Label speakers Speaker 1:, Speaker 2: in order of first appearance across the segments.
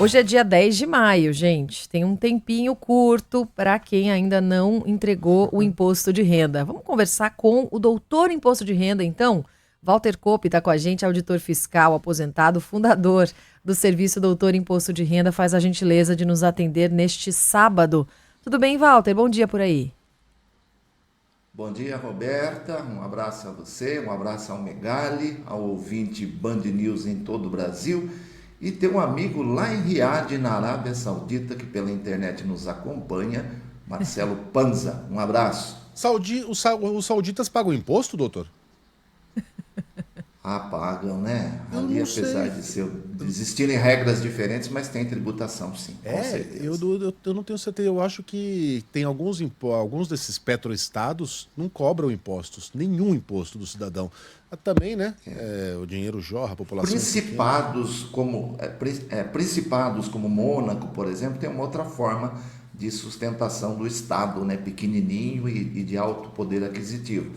Speaker 1: Hoje é dia 10 de maio, gente. Tem um tempinho curto para quem ainda não entregou o imposto de renda. Vamos conversar com o doutor Imposto de Renda, então? Walter Kopp está com a gente, auditor fiscal, aposentado, fundador do Serviço Doutor Imposto de Renda. Faz a gentileza de nos atender neste sábado. Tudo bem, Walter? Bom dia por aí.
Speaker 2: Bom dia, Roberta. Um abraço a você, um abraço ao Megali, ao ouvinte Band News em todo o Brasil. E tem um amigo lá em Riad, na Arábia Saudita, que pela internet nos acompanha, Marcelo Panza. Um abraço.
Speaker 3: Os sauditas pagam imposto, doutor?
Speaker 2: Ah, pagam, né?
Speaker 3: Eu
Speaker 2: Ali,
Speaker 3: não
Speaker 2: apesar
Speaker 3: sei.
Speaker 2: de existirem regras diferentes, mas tem tributação, sim, com certeza.
Speaker 3: Eu não tenho certeza. Eu acho que tem alguns desses petroestados não cobram impostos, nenhum imposto do cidadão. Também, né? O dinheiro jorra, a população é pequena.
Speaker 2: Principados como Mônaco, por exemplo, tem uma outra forma de sustentação do Estado, né? Pequenininho e de alto poder aquisitivo.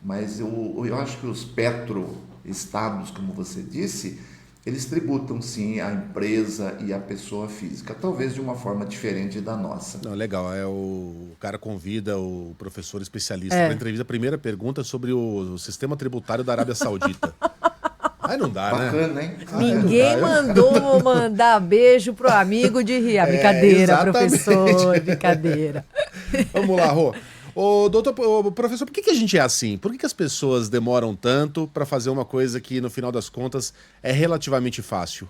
Speaker 2: Mas eu acho que os petroestados, como você disse, eles tributam sim a empresa e a pessoa física, talvez de uma forma diferente da nossa.
Speaker 3: Não, legal. O cara convida o professor especialista para
Speaker 1: É.
Speaker 3: entrevista. A primeira pergunta é sobre o sistema tributário da Arábia Saudita. Aí não dá, né?
Speaker 2: Bacana, hein?
Speaker 3: Aí não
Speaker 1: Ninguém
Speaker 3: dá.
Speaker 1: mandou mandar beijo pro amigo de rir. Brincadeira,
Speaker 3: Exatamente.
Speaker 1: professor, brincadeira.
Speaker 3: Vamos lá, Rô. Professor, por que a gente é assim? Por que as pessoas demoram tanto para fazer uma coisa que, no final das contas, é relativamente fácil?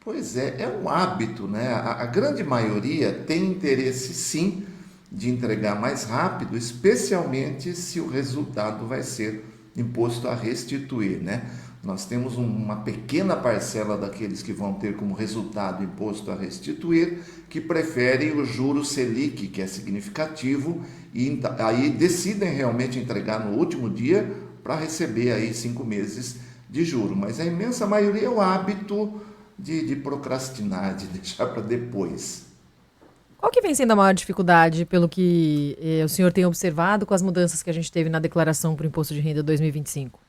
Speaker 2: Pois é um hábito, né? A grande maioria tem interesse sim de entregar mais rápido, especialmente se o resultado vai ser imposto a restituir, né? Nós temos uma pequena parcela daqueles que vão ter como resultado imposto a restituir, que preferem o juro Selic, que é significativo, e aí decidem realmente entregar no último dia para receber aí 5 meses de juro. Mas a imensa maioria é o hábito de procrastinar, de deixar para depois.
Speaker 1: Qual que vem sendo a maior dificuldade, pelo que o senhor tem observado com as mudanças que a gente teve na declaração para o Imposto de Renda 2025?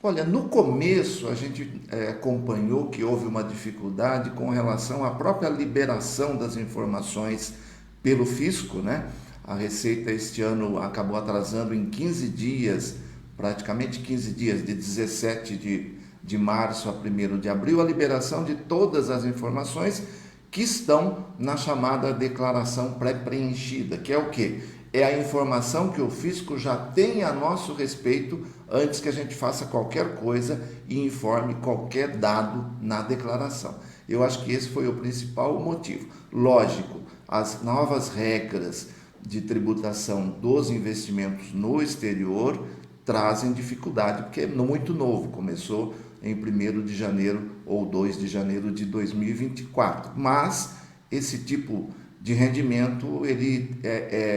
Speaker 2: Olha, no começo a gente acompanhou que houve uma dificuldade com relação à própria liberação das informações pelo fisco, né? A Receita este ano acabou atrasando em 15 dias, praticamente 15 dias, de 17 de março a 1º de abril, a liberação de todas as informações que estão na chamada declaração pré-preenchida, que é o quê? É a informação que o fisco já tem a nosso respeito antes que a gente faça qualquer coisa e informe qualquer dado na declaração. Eu acho que esse foi o principal motivo. Lógico, as novas regras de tributação dos investimentos no exterior trazem dificuldade, porque é muito novo, começou em 1º de janeiro ou 2 de janeiro de 2024. Mas esse tipo de rendimento ele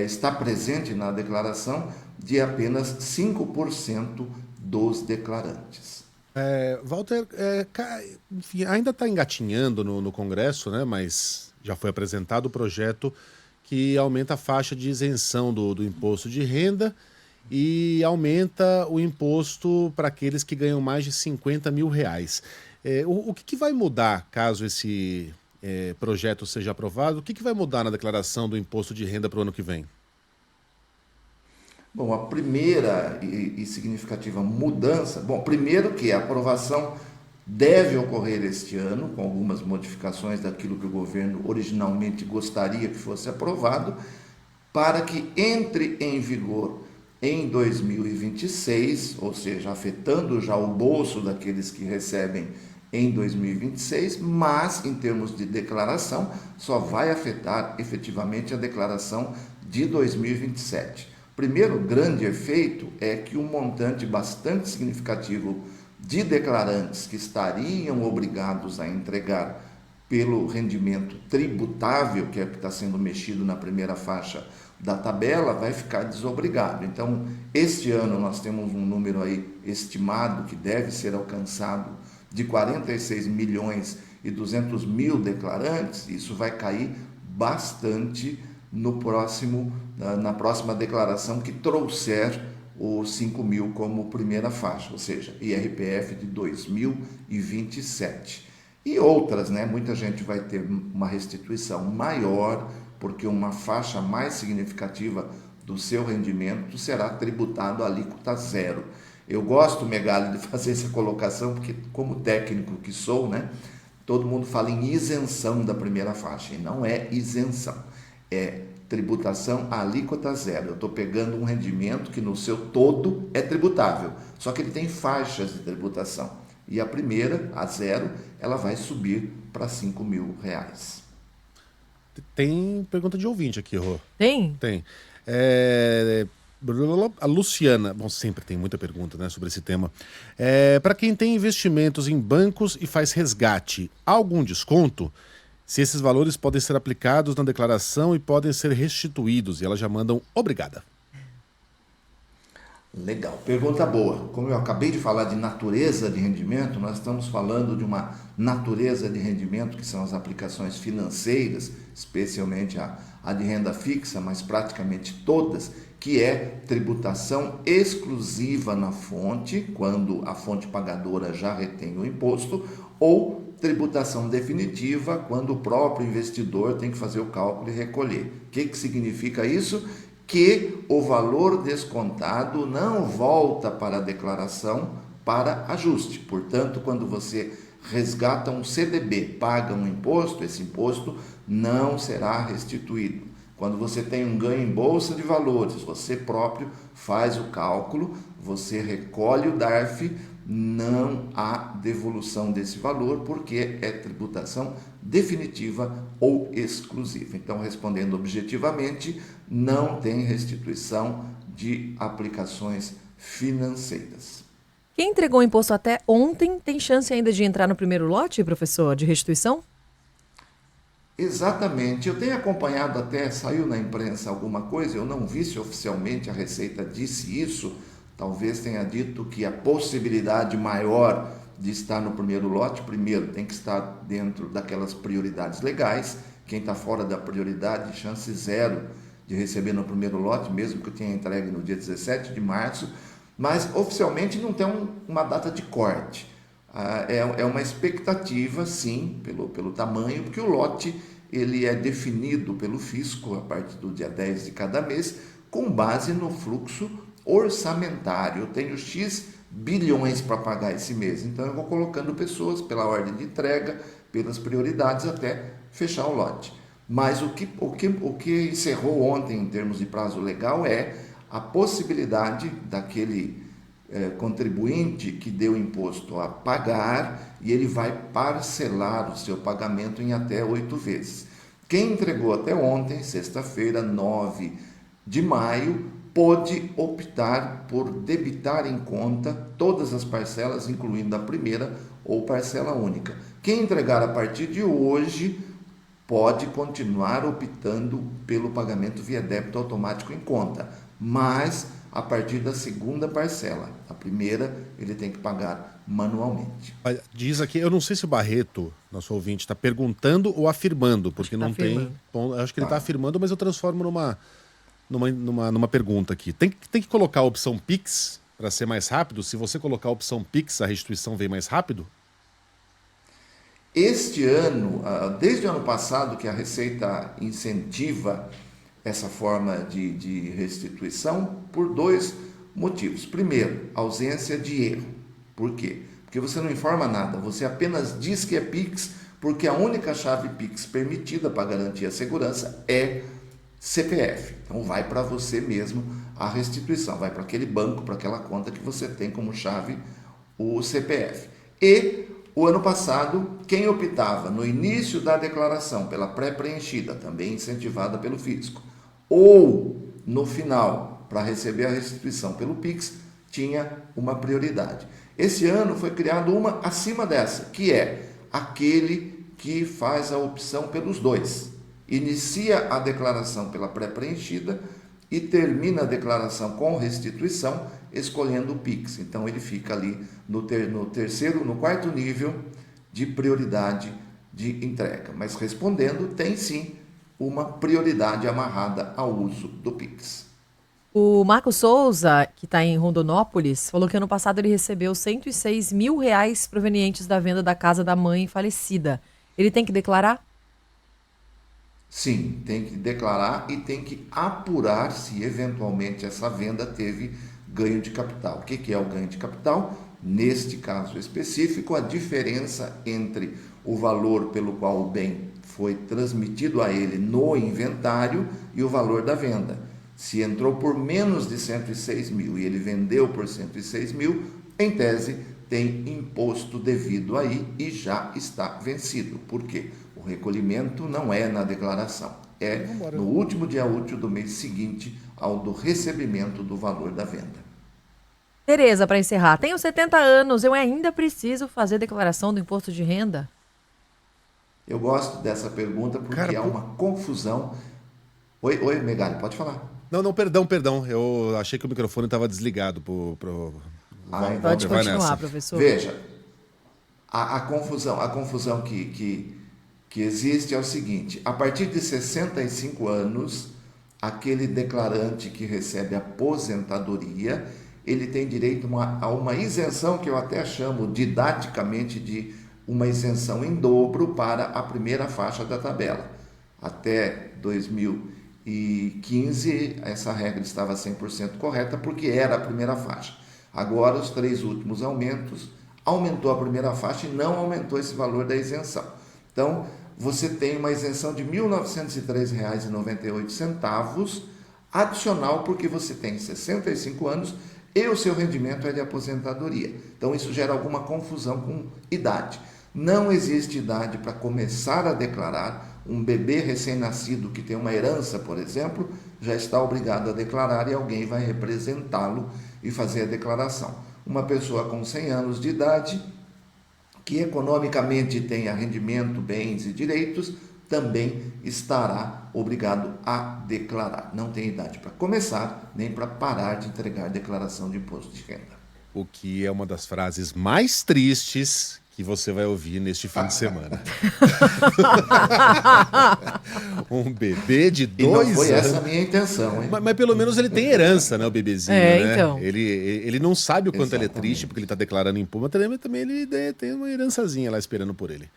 Speaker 2: está presente na declaração de apenas 5% dos declarantes.
Speaker 3: Walter, enfim, ainda está engatinhando no Congresso, né? Mas já foi apresentado o projeto que aumenta a faixa de isenção do imposto de renda e aumenta o imposto para aqueles que ganham mais de 50 mil reais. O que vai mudar caso esse projeto seja aprovado? O que vai mudar na declaração do imposto de renda para o ano que vem?
Speaker 2: Bom, a primeira e significativa mudança, primeiro que a aprovação deve ocorrer este ano, com algumas modificações daquilo que o governo originalmente gostaria que fosse aprovado, para que entre em vigor em 2026, ou seja, afetando já o bolso daqueles que recebem em 2026, mas em termos de declaração, só vai afetar efetivamente a declaração de 2027. Primeiro grande efeito é que um montante bastante significativo de declarantes que estariam obrigados a entregar pelo rendimento tributável, que é o que está sendo mexido na primeira faixa da tabela, vai ficar desobrigado. Então, este ano nós temos um número aí estimado que deve ser alcançado de 46 milhões e 200 mil declarantes. Isso vai cair bastante na próxima declaração que trouxer os 5 mil como primeira faixa, ou seja, IRPF de 2027. E outras, né? Muita gente vai ter uma restituição maior, porque uma faixa mais significativa do seu rendimento será tributado a alíquota zero. Eu gosto, Megali, de fazer essa colocação, porque como técnico que sou, né? Todo mundo fala em isenção da primeira faixa, e não é isenção, é tributação a alíquota zero. Eu estou pegando um rendimento que no seu todo é tributável, só que ele tem faixas de tributação. E a primeira, a zero, ela vai subir para R$ 5.000.
Speaker 3: Tem pergunta de ouvinte aqui, Rô.
Speaker 1: Tem?
Speaker 3: Tem. A Luciana, bom, sempre tem muita pergunta, né, sobre esse tema. Para quem tem investimentos em bancos e faz resgate, há algum desconto? Se esses valores podem ser aplicados na declaração e podem ser restituídos? E ela já manda um obrigada.
Speaker 2: Legal, pergunta boa. Como eu acabei de falar de natureza de rendimento, nós estamos falando de uma natureza de rendimento que são as aplicações financeiras, especialmente a de renda fixa, mas praticamente todas, que é tributação exclusiva na fonte, quando a fonte pagadora já retém o imposto, ou tributação definitiva, quando o próprio investidor tem que fazer o cálculo e recolher. O que significa isso? Que o valor descontado não volta para a declaração para ajuste. Portanto, quando você resgata um CDB, paga um imposto, esse imposto não será restituído. Quando você tem um ganho em bolsa de valores, você próprio faz o cálculo, você recolhe o DARF, não há devolução desse valor, porque é tributação definitiva ou exclusiva. Então, respondendo objetivamente, não tem restituição de aplicações financeiras.
Speaker 1: Quem entregou o imposto até ontem tem chance ainda de entrar no primeiro lote, professor, de restituição?
Speaker 2: Exatamente. Eu tenho acompanhado até, saiu na imprensa alguma coisa, eu não vi se oficialmente a Receita disse isso, talvez tenha dito que a possibilidade maior de estar no primeiro lote, primeiro, tem que estar dentro daquelas prioridades legais. Quem está fora da prioridade, chance zero de receber no primeiro lote, mesmo que tenha entregue no dia 17 de março, mas oficialmente não tem uma data de corte. É uma expectativa, sim, pelo tamanho, porque o lote ele é definido pelo fisco a partir do dia 10 de cada mês, com base no fluxo orçamentário. Eu tenho X bilhões para pagar esse mês, então eu vou colocando pessoas pela ordem de entrega, pelas prioridades, até fechar o lote. Mas o que encerrou ontem em termos de prazo legal é a possibilidade daquele contribuinte que deu imposto a pagar, e ele vai parcelar o seu pagamento em até 8 vezes. Quem entregou até ontem, sexta-feira, 9 de maio, pôde optar por debitar em conta todas as parcelas, incluindo a primeira ou parcela única. Quem entregar a partir de hoje pode continuar optando pelo pagamento via débito automático em conta, mas a partir da segunda parcela. A primeira ele tem que pagar manualmente.
Speaker 3: Diz aqui, eu não sei se o Barreto, nosso ouvinte, está perguntando ou afirmando, porque não tem. Acho que ele está afirmando, mas eu transformo numa pergunta aqui. Tem que colocar a opção Pix para ser mais rápido? Se você colocar a opção Pix, a restituição vem mais rápido?
Speaker 2: Este ano, desde o ano passado, que a Receita incentiva essa forma de restituição por 2 motivos. Primeiro, ausência de erro. Por quê? Porque você não informa nada, você apenas diz que é Pix, porque a única chave Pix permitida para garantir a segurança é CPF. Então vai para você mesmo a restituição, vai para aquele banco, para aquela conta que você tem como chave o CPF. E o ano passado, quem optava no início da declaração pela pré-preenchida, também incentivada pelo fisco, ou no final para receber a restituição pelo Pix, tinha uma prioridade. Esse ano foi criado uma acima dessa, que é aquele que faz a opção pelos dois. Inicia a declaração pela pré-preenchida e termina a declaração com restituição, escolhendo o Pix. Então ele fica ali no quarto nível de prioridade de entrega. Mas respondendo, tem sim uma prioridade amarrada ao uso do Pix.
Speaker 1: O Marco Souza, que está em Rondonópolis, falou que ano passado ele recebeu R$ 106 mil provenientes da venda da casa da mãe falecida. Ele tem que declarar?
Speaker 2: Sim, tem que declarar e tem que apurar se eventualmente essa venda teve ganho de capital. O que é o ganho de capital? Neste caso específico, a diferença entre o valor pelo qual o bem foi transmitido a ele no inventário e o valor da venda. Se entrou por menos de 106 mil e ele vendeu por 106 mil, em tese tem imposto devido aí e já está vencido. Por quê? O recolhimento não é na declaração, é no último dia útil do mês seguinte ao do recebimento do valor da venda.
Speaker 1: Tereza, para encerrar, tenho 70 anos, eu ainda preciso fazer declaração do imposto de renda?
Speaker 2: Eu gosto dessa pergunta porque há uma confusão. Oi, Megali, pode falar.
Speaker 3: Não, perdão. Eu achei que o microfone estava desligado
Speaker 1: Pode continuar, professor.
Speaker 2: Veja, a confusão que existe é o seguinte: a partir de 65 anos, aquele declarante que recebe aposentadoria, ele tem direito a uma isenção que eu até chamo didaticamente de uma isenção em dobro para a primeira faixa da tabela. Até 2015, essa regra estava 100% correta porque era a primeira faixa. Agora, os 3 últimos aumentos, aumentou a primeira faixa e não aumentou esse valor da isenção. Então, você tem uma isenção de R$ 1.903,98, adicional porque você tem 65 anos e o seu rendimento é de aposentadoria. Então, isso gera alguma confusão com idade. Não existe idade para começar a declarar. Um bebê recém-nascido que tem uma herança, por exemplo, já está obrigado a declarar e alguém vai representá-lo e fazer a declaração. Uma pessoa com 100 anos de idade, que economicamente tenha rendimento, bens e direitos, também estará obrigado a declarar. Não tem idade para começar, nem para parar de entregar declaração de imposto de renda.
Speaker 3: O que é uma das frases mais tristes que você vai ouvir neste fim de semana. Um bebê de 2 anos.
Speaker 2: E não foi essa a minha intenção, hein?
Speaker 3: Mas pelo menos ele tem herança, né, o bebezinho, né?
Speaker 1: Então.
Speaker 3: Ele não sabe o quanto ele é
Speaker 2: Exatamente.
Speaker 3: triste porque ele está declarando imposto, mas também ele tem uma herançazinha lá esperando por ele.